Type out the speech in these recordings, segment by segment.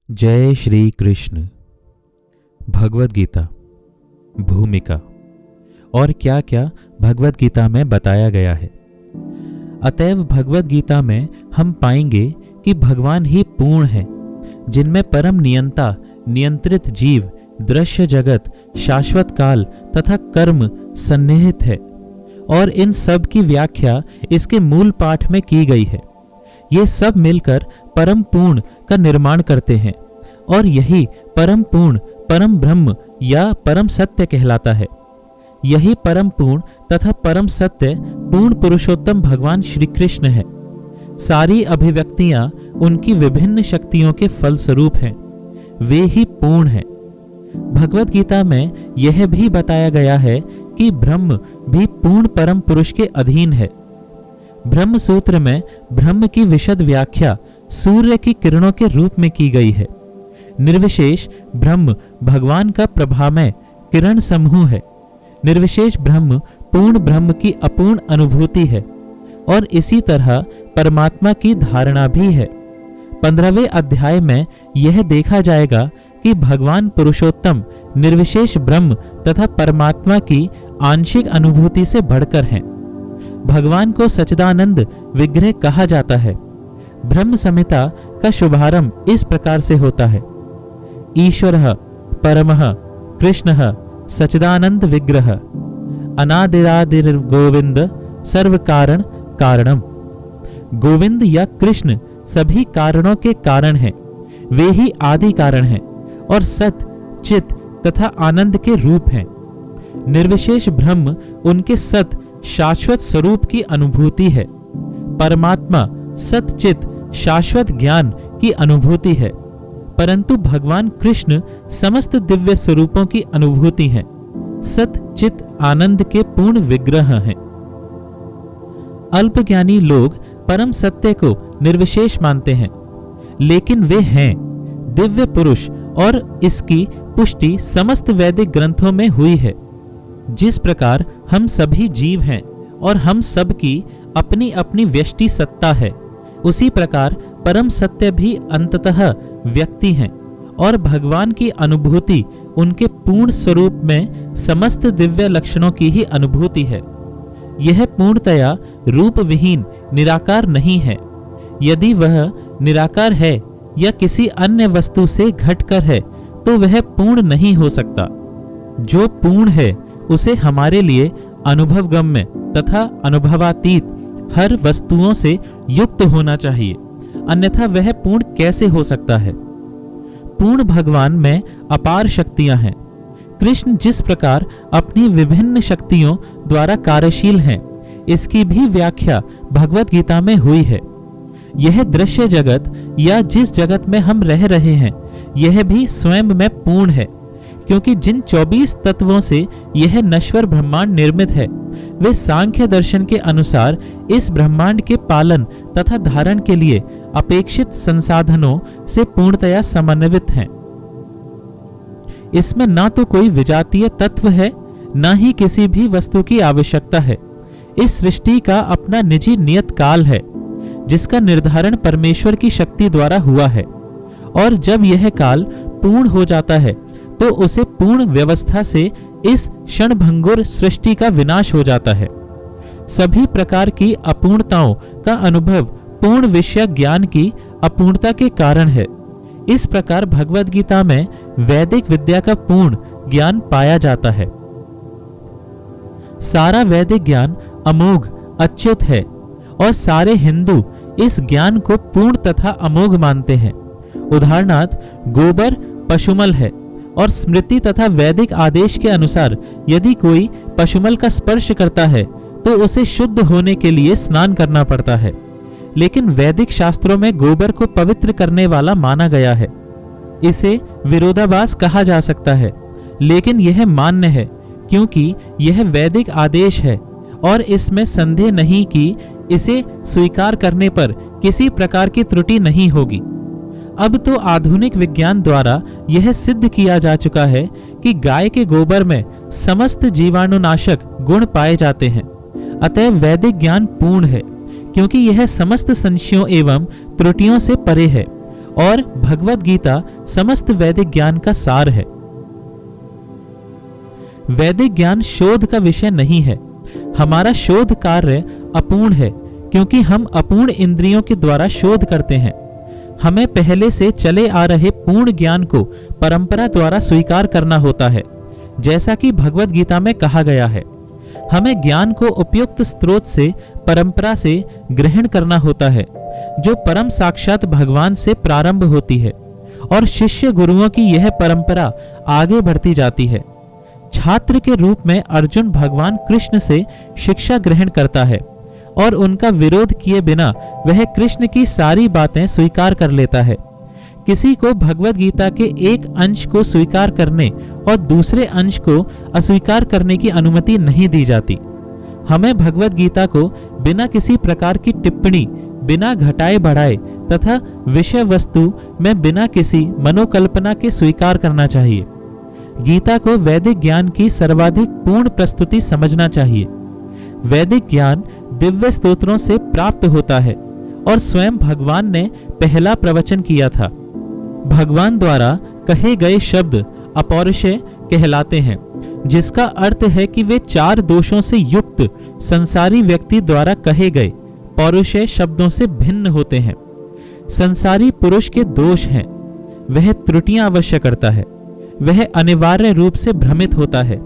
जय श्री कृष्ण। भगवद गीता भूमिका और क्या क्या भगवद गीता में बताया गया है। अतएव भगवद गीता में हम पाएंगे कि भगवान ही पूर्ण है, जिनमें परम नियंता, नियंत्रित जीव, दृश्य जगत, शाश्वत काल तथा कर्म सन्निहित है। और इन सब की व्याख्या इसके मूल पाठ में की गई है। ये सब मिलकर परम पूर्ण का निर्माण करते हैं और यही परम पूर्ण, परम ब्रह्म या परम सत्य कहलाता है। यही परम पूर्ण तथा परम सत्य पूर्ण पुरुषोत्तम भगवान श्री कृष्ण है। सारी अभिव्यक्तियां उनकी विभिन्न शक्तियों के फलस्वरूप हैं। वे ही पूर्ण हैं। भगवद गीता में यह भी बताया गया है कि ब्रह्म भी पूर्ण परम पुरुष के अधीन है। ब्रह्म सूत्र में ब्रह्म की विशद व्याख्या सूर्य की किरणों के रूप में की गई है। निर्विशेष ब्रह्म भगवान का प्रभामय किरण समूह है। निर्विशेष ब्रह्म पूर्ण ब्रह्म की अपूर्ण अनुभूति है और इसी तरह परमात्मा की धारणा भी है। 15वें अध्याय में यह देखा जाएगा कि भगवान पुरुषोत्तम निर्विशेष ब्रह्म तथा परमात्मा की आंशिक अनुभूति से बढ़कर हैं। भगवान को सच्चिदानंद विग्रह कहा जाता है। ब्रह्म संहिता का शुभारंभ इस प्रकार से होता है। ईश्वरः परमः कृष्णः सच्चिदानंद विग्रह अनादिरादिर गोविंद सर्व कारण कारणम। गोविंद या कृष्ण सभी कारणों के कारण हैं। वे ही आदि कारण हैं और सत, चित तथा आनंद के रूप हैं। निर्विशेष ब्रह्म उनके सत शाश्वत स्वरूप की अनुभूति है। परमात्मा सतचित शाश्वत ज्ञान की अनुभूति है, परंतु भगवान कृष्ण समस्त दिव्य स्वरूपों की अनुभूति हैं। सतचित आनंद के पूर्ण विग्रह हैं। अल्पज्ञानी लोग परम सत्य को निर्विशेष मानते हैं, लेकिन वे हैं दिव्य पुरुष और इसकी पुष्टि समस्त वैदिक ग्रंथों में हुई है। जिस प्रकार हम सभी जीव हैं और हम सब की अपनी अपनी व्यष्टि सत्ता है, उसी प्रकार परम सत्य भी अंततः व्यक्ति हैं और भगवान की अनुभूति उनके पूर्ण स्वरूप में समस्त दिव्य लक्षणों की ही अनुभूति है। यह पूर्णतया रूप विहीन निराकार नहीं है। यदि वह निराकार है या किसी अन्य वस्तु से घटकर है तो वह पूर्ण नहीं हो सकता। जो पूर्ण है उसे हमारे लिए अनुभवगम्य तथा अनुभवातीत हर वस्तुओं से युक्त होना चाहिए, अन्यथा वह पूर्ण कैसे हो सकता है। पूर्ण भगवान में अपार शक्तियां हैं। कृष्ण जिस प्रकार अपनी विभिन्न शक्तियों द्वारा कार्यशील हैं, इसकी भी व्याख्या भगवद गीता में हुई है। यह दृश्य जगत या जिस जगत में हम रह रहे हैं, यह भी स्वयं में पूर्ण है, क्योंकि जिन 24 तत्वों से यह नश्वर ब्रह्मांड निर्मित है, वे सांख्य दर्शन के अनुसार इस ब्रह्मांड के पालन तथा धारण के लिए अपेक्षित संसाधनों से पूर्णतया समन्वित हैं। इसमें ना तो कोई विजातीय तत्व है, ना ही किसी भी वस्तु की आवश्यकता है। इस सृष्टि का अपना निजी नियत काल है, जिसका निर्धारण परमेश्वर की शक्ति द्वारा हुआ है, और जब यह काल पूर्ण हो जाता है तो उसे पूर्ण व्यवस्था से इस क्षणभंगुर सृष्टि का विनाश हो जाता है। सभी प्रकार की अपूर्णताओं का अनुभव पूर्ण विषय ज्ञान की अपूर्णता के कारण है। इस प्रकार भगवद गीता में वैदिक विद्या का पूर्ण ज्ञान पाया जाता है। सारा वैदिक ज्ञान अमोघ, अच्युत है और सारे हिंदू इस ज्ञान को पूर्ण तथा अमोघ मानते हैं। उदाहरणार्थ गोबर पशुमल है और स्मृति तथा वैदिक आदेश के अनुसार यदि कोई पशुमल का स्पर्श करता है तो उसे शुद्ध होने के लिए स्नान करना पड़ता है, लेकिन वैदिक शास्त्रों में गोबर को पवित्र करने वाला माना गया है। इसे विरोधाभास कहा जा सकता है, लेकिन यह मान्य है क्योंकि यह वैदिक आदेश है और इसमें संदेह नहीं कि इसे स्वीकार करने पर किसी प्रकार की त्रुटि नहीं होगी। अब तो आधुनिक विज्ञान द्वारा यह सिद्ध किया जा चुका है कि गाय के गोबर में समस्त जीवाणुनाशक गुण पाए जाते हैं। अतः वैदिक ज्ञान पूर्ण है, क्योंकि यह समस्त संशयों एवं त्रुटियों से परे है और भगवद गीता समस्त वैदिक ज्ञान का सार है। वैदिक ज्ञान शोध का विषय नहीं है। हमारा शोध कार्य अपूर्ण है, क्योंकि हम अपूर्ण इंद्रियों के द्वारा शोध करते हैं। हमें पहले से चले आ रहे पूर्ण ज्ञान को परंपरा द्वारा स्वीकार करना होता है, जैसा कि भगवद गीता में कहा गया है। हमें ज्ञान को उपयुक्त स्रोत से, परंपरा से ग्रहण करना होता है, जो परम साक्षात भगवान से प्रारंभ होती है, और शिष्य गुरुओं की यह परंपरा आगे बढ़ती जाती है। छात्र के रूप में अर्जुन भगवान कृष्ण से शिक्षा ग्रहण करता है, और उनका विरोध किए बिना वह कृष्ण की सारी बातें स्वीकार कर लेता है। किसी को भगवद गीता के एक अंश को स्वीकार करने और दूसरे अंश को अस्वीकार करने की अनुमति नहीं दी जाती। हमें भगवद गीता को बिना किसी प्रकार की टिप्पणी, बिना घटाए बढ़ाए तथा विषय वस्तु में बिना किसी मनोकल्पना के स्वीकार करना चाहिए। गीता को वैदिक ज्ञान की सर्वाधिक पूर्ण प्रस्तुति समझना चाहिए। वैदिक ज्ञान दिव्य स्तोत्रों से प्राप्त होता है, और स्वयं भगवान ने पहला प्रवचन किया था। भगवान द्वारा कहे गए शब्द अपौरुषेय कहलाते हैं, जिसका अर्थ है कि वे 4 दोषों से युक्त संसारी व्यक्ति द्वारा कहे गए पौरुषेय शब्दों से भिन्न होते हैं। संसारी पुरुष के दोष हैं, वह त्रुटियां अवश्य करता है, वह अनिवार्य रूप से भ्रमित होता है,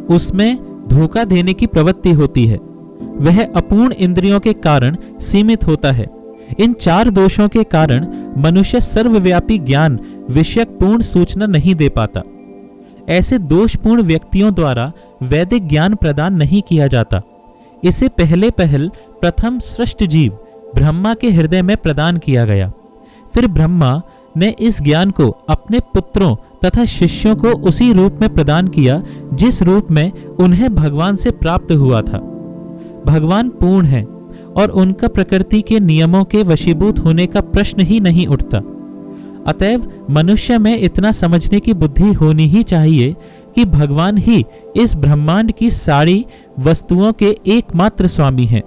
उसमें धोखा देने की प्रवृत्ति होती है, वह अपूर्ण इंद्रियों के कारण सीमित होता है। इन 4 दोषों के कारण मनुष्य सर्वव्यापी ज्ञान विषयक पूर्ण सूचना नहीं दे पाता। ऐसे दोषपूर्ण व्यक्तियों द्वारा वैदिक ज्ञान प्रदान नहीं किया जाता। इसे पहले प्रथम सृष्ट जीव ब्रह्मा के हृदय में प्रदान किया गया। फिर ब्रह्मा ने इस ज्ञान को अपने पुत्रों तथा शिष्यों को उसी रूप में प्रदान किया जिस रूप में उन्हें भगवान से प्राप्त हुआ था। भगवान पूर्ण है, और उनका प्रकृति के नियमों के वशीभूत होने का प्रश्न ही नहीं उठता। अतएव मनुष्य में इतना समझने की बुद्धि होनी ही चाहिए कि भगवान ही इस ब्रह्मांड की सारी वस्तुओं के एकमात्र स्वामी हैं।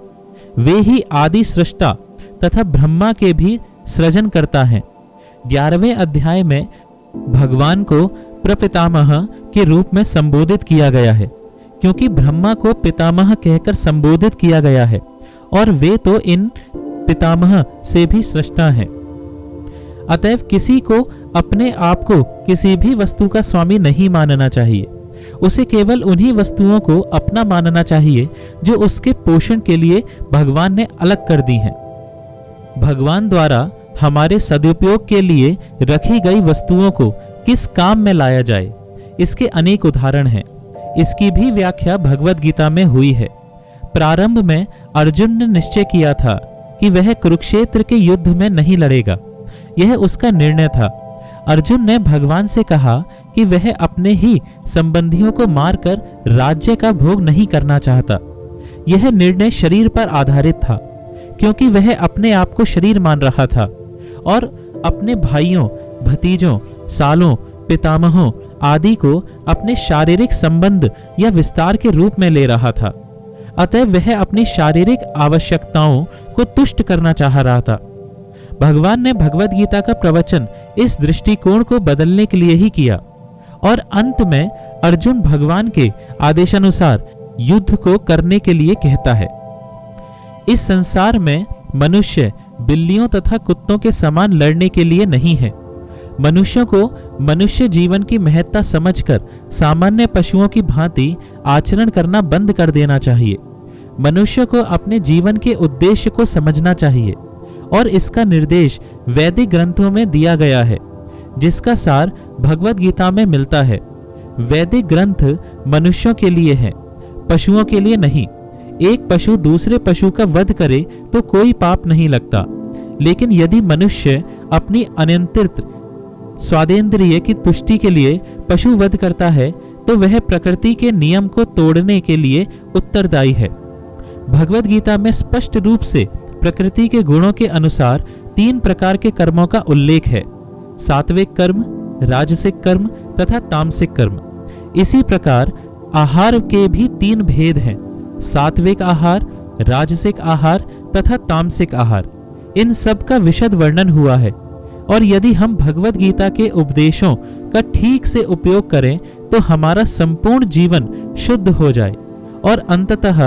वे ही आदि सृष्टा तथा ब्रह्मा के भी सृजन करता है। 11वें अध्याय में भगवान को प्रपितामह के रूप में संबोधित किया गया है, क्योंकि ब्रह्मा को पितामह कहकर संबोधित किया गया है, और वे तो इन पितामह से भी सृष्टा हैं। अतएव किसी को अपने आप को किसी भी वस्तु का स्वामी नहीं मानना चाहिए। उसे केवल उन्हीं वस्तुओं को अपना मानना चाहिए जो उसके पोषण के लिए भगवान ने अलग कर दी हैं। भगवान द्वारा हमारे सदुपयोग के लिए रखी गई वस्तुओं को किस काम में लाया जाए, इसके अनेक उदाहरण हैं। इसकी भी व्याख्या भगवद गीता में हुई है। प्रारंभ में अर्जुन ने निश्चय किया था कि वह कुरुक्षेत्र के युद्ध में नहीं लड़ेगा। यह उसका निर्णय था। अर्जुन ने भगवान से कहा कि वह अपने ही संबंधियों को मारकर राज्य का भोग नहीं करना चाहता। यह निर्णय शरीर पर आधारित था, क्योंकि वह अपने आप को शरीर मान रहा था और अपने भाइयों, भतीजों, सालों, पितामहों आदि को अपने शारीरिक संबंध या विस्तार के रूप में ले रहा था। अतः वह अपनी शारीरिक आवश्यकताओं को तुष्ट करना चाह रहा था। भगवान ने भगवद गीता का प्रवचन इस दृष्टिकोण को बदलने के लिए ही किया, और अंत में अर्जुन भगवान के आदेशानुसार युद्ध को करने के लिए कहता है। इस संसार में मनुष्य बिल्लियों तथा कुत्तों के समान लड़ने के लिए नहीं है। मनुष्यों को मनुष्य जीवन की महत्ता समझकर सामान्य पशुओं की भांति आचरण करना बंद कर देना चाहिए। मनुष्य को अपने जीवन के उद्देश्य को समझना चाहिए, और इसका निर्देश वैदिक ग्रंथों में दिया गया है, जिसका सार भगवद गीता में मिलता है। वैदिक ग्रंथ मनुष्यों के लिए हैं, पशुओं के लिए नहीं। एक पशु दूसरे पशु का वध करे तो कोई पाप नहीं लगता, लेकिन यदि मनुष्य अपनी अनियंत्रित स्वादेंद्रिय की तुष्टि के लिए पशु वध करता है तो वह प्रकृति के नियम को तोड़ने के लिए उत्तरदायी है। भगवद गीता में स्पष्ट रूप से प्रकृति के गुणों के अनुसार 3 प्रकार के कर्मों का उल्लेख है: सात्विक कर्म, राजसिक कर्म तथा तामसिक कर्म। इसी प्रकार आहार के भी 3 भेद हैं: सात्विक आहार, राजसिक आहार तथा तामसिक आहार। इन सब का विशद वर्णन हुआ है। और यदि हम भगवत गीता के उपदेशों का ठीक से उपयोग करें तो हमारा संपूर्ण जीवन शुद्ध हो जाए और अंततः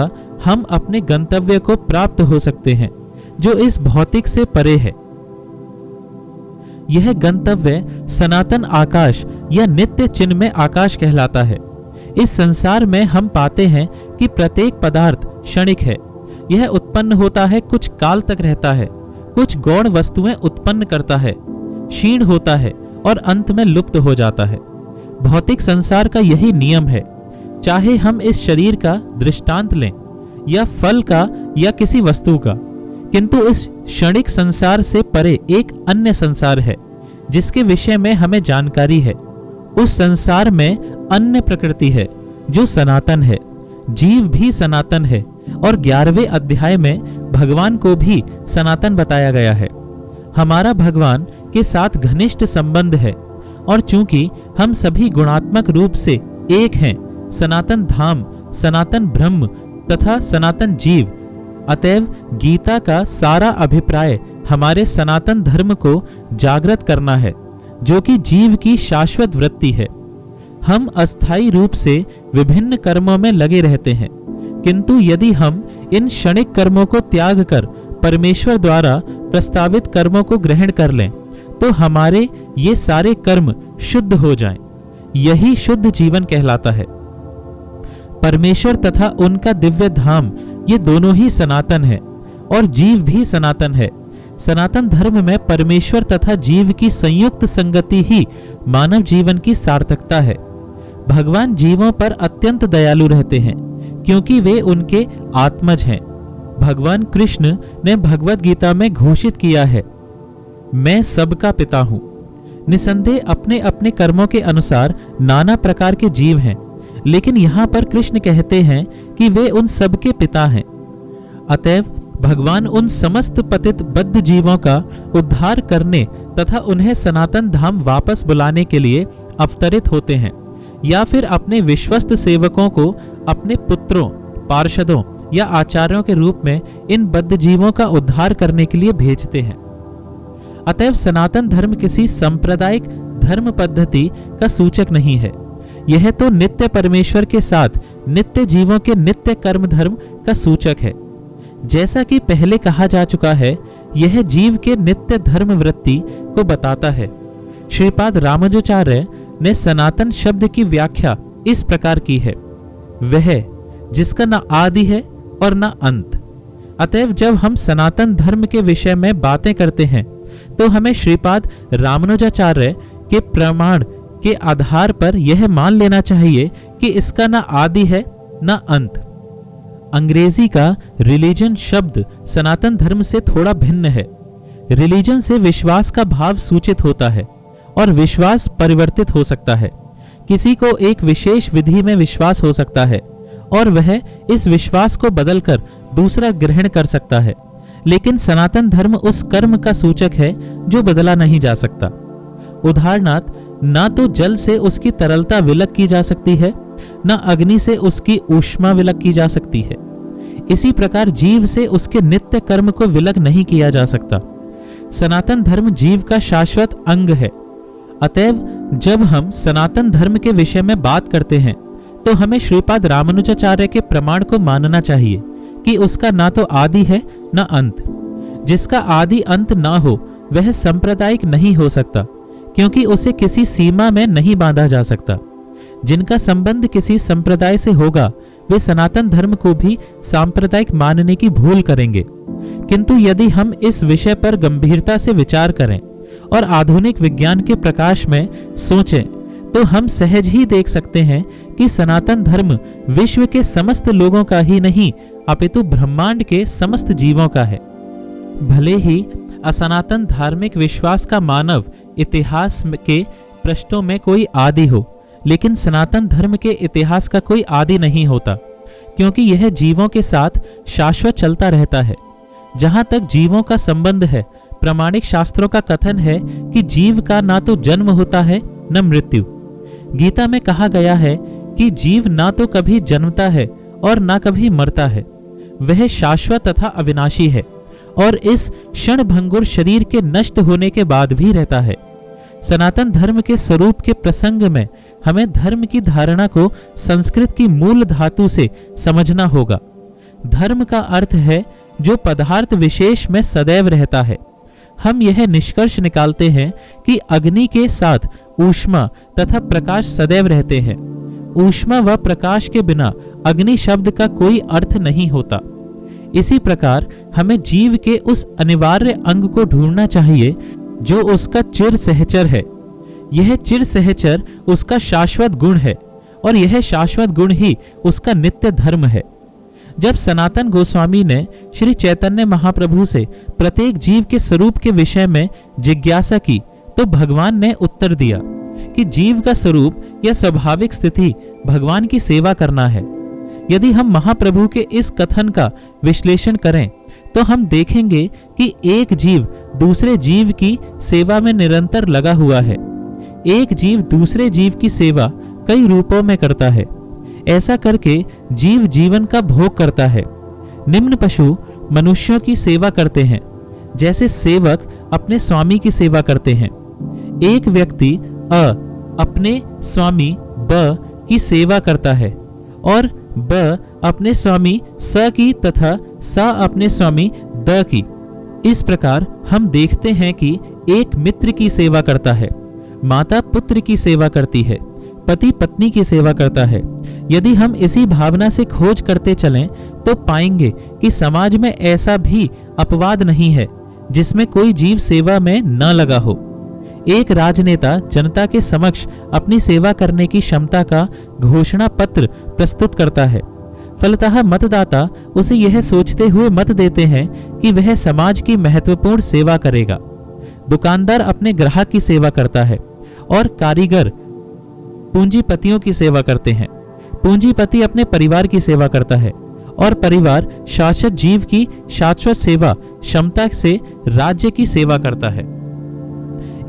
हम अपने गंतव्य को प्राप्त हो सकते हैं, जो इस भौतिक से परे है। यह गंतव्य सनातन आकाश या नित्य चिन्मय आकाश कहलाता है। इस संसार में हम पाते हैं कि प्रत्येक पदार्थ क्षणिक है। यह उत्पन्न होता है, कुछ काल तक रहता है, कुछ गौण वस्तुएं उत्पन्न करता है, क्षीण होता है और अंत में लुप्त हो जाता है। भौतिक संसार का यही नियम है। चाहे हम इस शरीर का दृष्टांत लें या फल का या किसी वस्तु का, किंतु इस क्षणिक संसार से परे एक अन्य संसार है जिसके विषय में हमें जानकारी है। उस संसार में अन्य प्रकृति है जो सनातन है। जीव भी सनातन है और 11वें अध्याय में भगवान को भी सनातन बताया गया है। हमारा भगवान के साथ घनिष्ठ संबंध है और चूंकि हम सभी गुणात्मक रूप से एक हैं, सनातन धाम, सनातन ब्रह्म तथा सनातन जीव, अतएव गीता का सारा अभिप्राय हमारे सनातन धर्म को जागृत करना है, जो कि जीव की शाश्वत वृत्ति है। हम अस्थायी रूप से विभिन्न कर्मों में लगे रहते हैं, किंतु यदि हम इन क्षणिक कर्मों को त्याग कर परमेश्वर द्वारा प्रस्तावित कर्मों को ग्रहण कर लें तो हमारे ये सारे कर्म शुद्ध हो जाएं। यही शुद्ध जीवन कहलाता है। परमेश्वर तथा उनका दिव्य धाम ये दोनों ही सनातन है और जीव भी सनातन है। सनातन धर्म में परमेश्वर तथा जीव की संयुक्त संगति ही मानव जीवन की सार्थकता है। भगवान जीवों पर अत्यंत दयालु रहते हैं क्योंकि वे उनके आत्मज हैं। भगवान कृष्ण ने भगवत गीता में घोषित किया है, मैं सबका पिता हूं। निसंदेह अपने अपने कर्मों के अनुसार नाना प्रकार के जीव हैं, लेकिन यहाँ पर कृष्ण कहते हैं कि वे उन सबके पिता हैं। अतएव भगवान उन समस्त पतित बद्ध जीवों का उद्धार करने तथा उन्हें सनातन धाम वापस बुलाने के लिए अवतरित होते हैं, या फिर अपने विश्वस्त सेवकों को अपने पुत्रों, पार्षदों या आचार्यों के रूप में इन बद्ध जीवों का उद्धार करने के लिए भेजते हैं। अतएव सनातन धर्म किसी सांप्रदायिक धर्म पद्धति का सूचक नहीं है। यह तो नित्य परमेश्वर के साथ नित्य जीवों के नित्य कर्म धर्म का सूचक है। जैसा कि पहले कहा जा चुका है, यह जीव के नित्य धर्म वृत्ति को बताता है। श्रीपाद रामानुजाचार्य ने सनातन शब्द की व्याख्या इस प्रकार की है, वह जिसका न आदि है और न अंत। अतएव जब हम सनातन धर्म के विषय में बातें करते हैं तो हमें श्रीपाद रामानुजाचार्य के प्रमाण के आधार पर यह मान लेना चाहिए कि इसका न आदि है न अंत। अंग्रेजी का रिलीजन शब्द सनातन धर्म से थोड़ा भिन्न है। रिलीजन से विश्वास का भाव सूचित होता है और विश्वास परिवर्तित हो सकता है। किसी को एक विशेष विधि में विश्वास हो सकता है और वह इस विश्वास को बदलकर दूसरा ग्रहण कर सकता है, लेकिन सनातन धर्म उस कर्म का सूचक है जो बदला नहीं जा सकता। उदाहरणार्थ, ना तो जल से उसकी तरलता विलक की जा सकती है, न अग्नि से उसकी ऊष्मा विलक की जा सकती है। इसी प्रकार जीव से उसके नित्य कर्म को विलक नहीं किया जा सकता। सनातन धर्म जीव का शाश्वत अंग है। अतएव जब हम सनातन धर्म के विषय में बात करते हैं तो हमें श्रीपाद रामानुजाचार्य के प्रमाण को मानना चाहिए कि उसका ना तो आदि है न अंत। जिसका आदि अंत ना हो वह सांप्रदायिक नहीं हो सकता, क्योंकि उसे किसी सीमा में नहीं बांधा जा सकता। जिनका संबंध किसी संप्रदाय से होगा वे सनातन धर्म को भी सांप्रदायिक मानने की भूल करेंगे। किंतु यदि हम इस विषय पर गंभीरता से विचार करें और आधुनिक विज्ञान के प्रकाश में सोचें तो हम सहज ही देख सकते हैं कि सनातन धर्म विश्व के समस्त लोगों का ही नहीं अपितु ब्रह्मांड के समस्त जीवों का है। भले ही असनातन धार्मिक विश्वास का मानव इतिहास के पृष्ठों में कोई आदि हो, लेकिन सनातन धर्म के इतिहास का कोई आदि नहीं होता, क्योंकि यह जीवों के साथ शाश्वत चलता रहता है। जहां तक जीवों का संबंध है, प्रामाणिक शास्त्रों का कथन है कि जीव का ना तो जन्म होता है न मृत्यु। गीता में कहा गया है कि जीव ना तो कभी जन्मता है और ना कभी मरता है, वह शाश्वत तथा अविनाशी है और इस क्षणभंगुर शरीर के नष्ट होने के बाद भी रहता है। सनातन धर्म के स्वरूप के प्रसंग में हमें धर्म की धारणा को संस्कृत की मूल धातु से समझना होगा। धर्म का अर्थ है जो पदार्थ विशेष में सदैव रहता है। हम यह निष्कर्ष निकालते हैं कि अग्नि के साथ ऊष्मा तथा प्रकाश सदैव रहते हैं। ऊष्मा व प्रकाश के बिना अग्नि शब्द का कोई अर्थ नहीं होता। इसी प्रकार हमें जीव के उस अनिवार्य अंग को ढूंढना चाहिए जो उसका चिर सहचर है। यह चिर सहचर उसका शाश्वत गुण है और यह शाश्वत गुण ही उसका नित्य धर्म है। जब सनातन गोस्वामी ने श्री चैतन्य महाप्रभु से प्रत्येक जीव के स्वरूप के विषय में जिज्ञासा की तो भगवान ने उत्तर दिया कि जीव का स्वरूप या स्वाभाविक स्थिति भगवान की सेवा करना है। यदि हम महाप्रभु के इस कथन का विश्लेषण करें तो हम देखेंगे कि एक जीव दूसरे जीव की सेवा में निरंतर लगा हुआ है। एक जीव दूसरे जीव की सेवा कई रूपों में करता है। ऐसा करके जीव जीवन का भोग करता है। निम्न पशु मनुष्यों की सेवा करते हैं, जैसे सेवक अपने स्वामी की सेवा करते हैं। एक व्यक्ति अपने स्वामी ब की सेवा करता है और ब अपने स्वामी स की तथा स अपने स्वामी द की। इस प्रकार हम देखते हैं कि एक मित्र की सेवा करता है, माता पुत्र की सेवा करती है, पति पत्नी की सेवा करता है। यदि हम इसी भावना से खोज करते चलें तो पाएंगे कि समाज में ऐसा भी अपवाद नहीं है जिसमें कोई जीव सेवा में न लगा हो। एक राजनेता जनता के समक्ष अपनी सेवा करने की क्षमता का घोषणा पत्र प्रस्तुत करता है। फलतः मतदाता उसे यह सोचते हुए मत देते हैं कि वह समाज की महत्वपूर्ण सेवा करेगा। दुकानदार अपने ग्राहक की सेवा करता है और कारीगर पूंजीपतियों की सेवा करते हैं। पूंजीपति अपने परिवार की सेवा करता है और परिवार शाश्वत जीव की शाश्वत सेवा क्षमता से राज्य की सेवा करता है।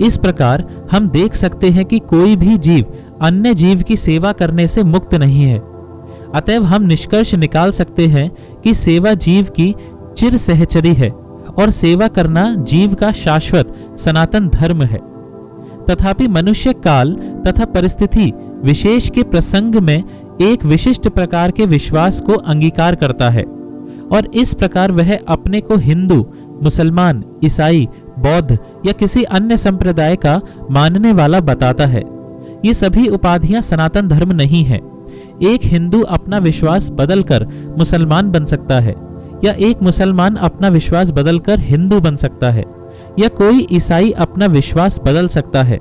इस प्रकार हम देख सकते हैं कि कोई भी जीव अन्य जीव की सेवा करने से मुक्त नहीं है। अतएव हम निष्कर्ष निकाल सकते हैं कि सेवा जीव की चिर सहचरी है और सेवा करना जीव का शाश्वत सनातन धर्म है। तथापि मनुष्य काल तथा परिस्थिति विशेष के प्रसंग में एक विशिष्ट प्रकार के विश्वास को अंगीकार करता है और इस प्रकार वह अपने को हिंदू, मुसलमान, ईसाई, बौद्ध या किसी अन्य संप्रदाय का मानने वाला बताता है। ये सभी उपाधियां सनातन धर्म नहीं है। एक हिंदू अपना विश्वास बदलकर मुसलमान बन सकता है या एक मुसलमान अपना विश्वास बदलकर हिंदू बन सकता है या कोई ईसाई अपना विश्वास बदल सकता है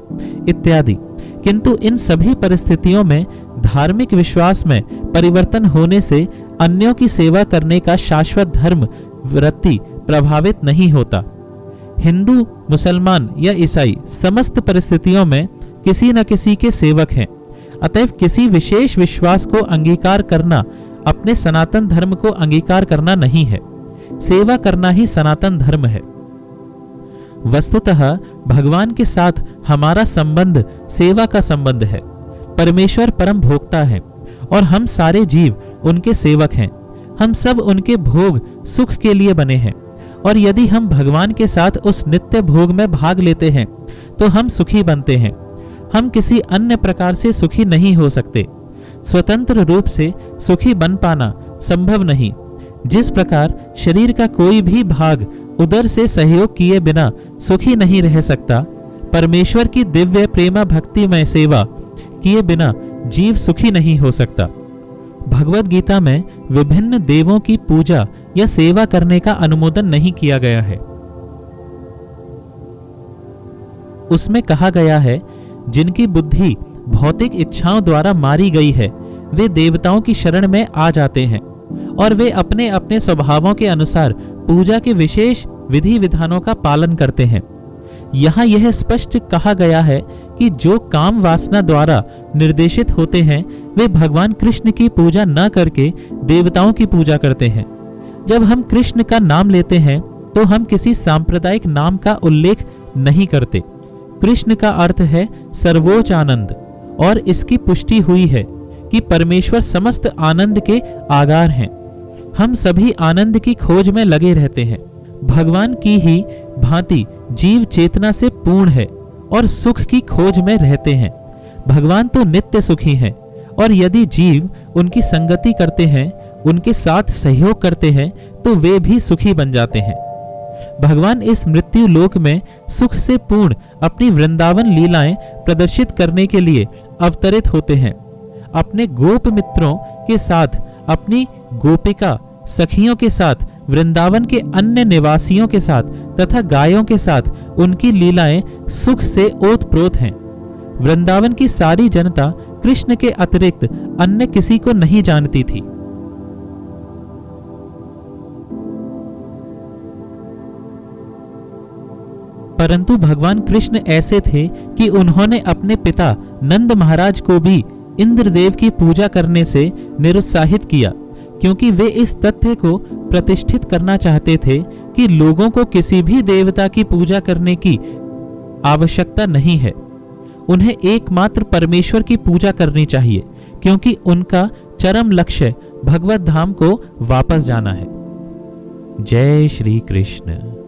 इत्यादि। किंतु इन सभी परिस्थितियों में धार्मिक विश्वास में परिवर्तन होने से अन्यों की सेवा करने का शाश्वत धर्म वृत्ति प्रभावित नहीं होता। हिंदू, मुसलमान या ईसाई समस्त परिस्थितियों में किसी न किसी के सेवक हैं। अतएव किसी विशेष विश्वास को अंगीकार करना अपने सनातन धर्म को अंगीकार करना नहीं है। सेवा करना ही सनातन धर्म है। वस्तुतः भगवान के साथ हमारा संबंध सेवा का संबंध है। परमेश्वर परम भोक्ता है और हम सारे जीव उनके सेवक हैं। हम सब उनके भोग सुख के लिए बने हैं और यदि हम भगवान के साथ उस नित्य भोग में भाग लेते हैं तो हम सुखी बनते हैं। हम किसी अन्य प्रकार से सुखी नहीं हो सकते। स्वतंत्र रूप से सुखी बन पाना संभव नहीं। जिस प्रकार शरीर का कोई भी भाग उदर से सहयोग किए बिना सुखी नहीं रह सकता, परमेश्वर की दिव्य प्रेमा भक्तिमय सेवा किए बिना जीव सुखी नहीं हो सकता। भगवद गीता में विभिन्न देवों की पूजा या सेवा करने का अनुमोदन नहीं किया गया है। उसमें कहा गया है, जिनकी बुद्धि भौतिक इच्छाओं द्वारा मारी गई है वे देवताओं की शरण में आ जाते हैं और वे अपने अपने स्वभावों के अनुसार पूजा के विशेष विधि विधानों का पालन करते हैं। यहाँ यह स्पष्ट कहा गया है कि जो काम वासना द्वारा निर्देशित होते हैं वे भगवान कृष्ण की पूजा न करके देवताओं की पूजा करते हैं। जब हम कृष्ण का नाम लेते हैं तो हम किसी सांप्रदायिक नाम का उल्लेख नहीं करते। कृष्ण का अर्थ है सर्वोच्च आनंद और इसकी पुष्टि हुई है कि परमेश्वर समस्त आनंद के आगार हैं। हम सभी आनंद की खोज में लगे रहते हैं। भगवान की ही भांति जीव चेतना से पूर्ण है और सुख की खोज में रहते हैं। भगवान तो नित्य सुखी हैं और यदि जीव उनकी संगति करते हैं, उनके साथ सहयोग करते हैं, तो वे भी सुखी बन जाते हैं। भगवान इस मृत्यु लोक में सुख से पूर्ण अपनी वृंदावन लीलाएं प्रदर्शित करने के लिए अवतरित होते हैं। अपने गोप मित्रों के साथ, अपनी गोपिका सखियों के साथ, वृंदावन के अन्य निवासियों के साथ तथा गायों के साथ उनकी लीलाएं सुख से ओतप्रोत हैं। वृंदावन की सारी जनता कृष्ण के अतिरिक्त अन्य किसी को नहीं जानती थी। परंतु भगवान कृष्ण ऐसे थे कि उन्होंने अपने पिता नंद महाराज को भी इंद्रदेव की पूजा करने से निरुत्साहित किया, क्योंकि वे इस तथ्य को प्रतिष्ठित करना चाहते थे कि लोगों को किसी भी देवता की पूजा करने की आवश्यकता नहीं है। उन्हें एकमात्र परमेश्वर की पूजा करनी चाहिए, क्योंकि उनका चरम लक्ष्य भगवत धाम को वापस जाना है। जय श्री कृष्ण।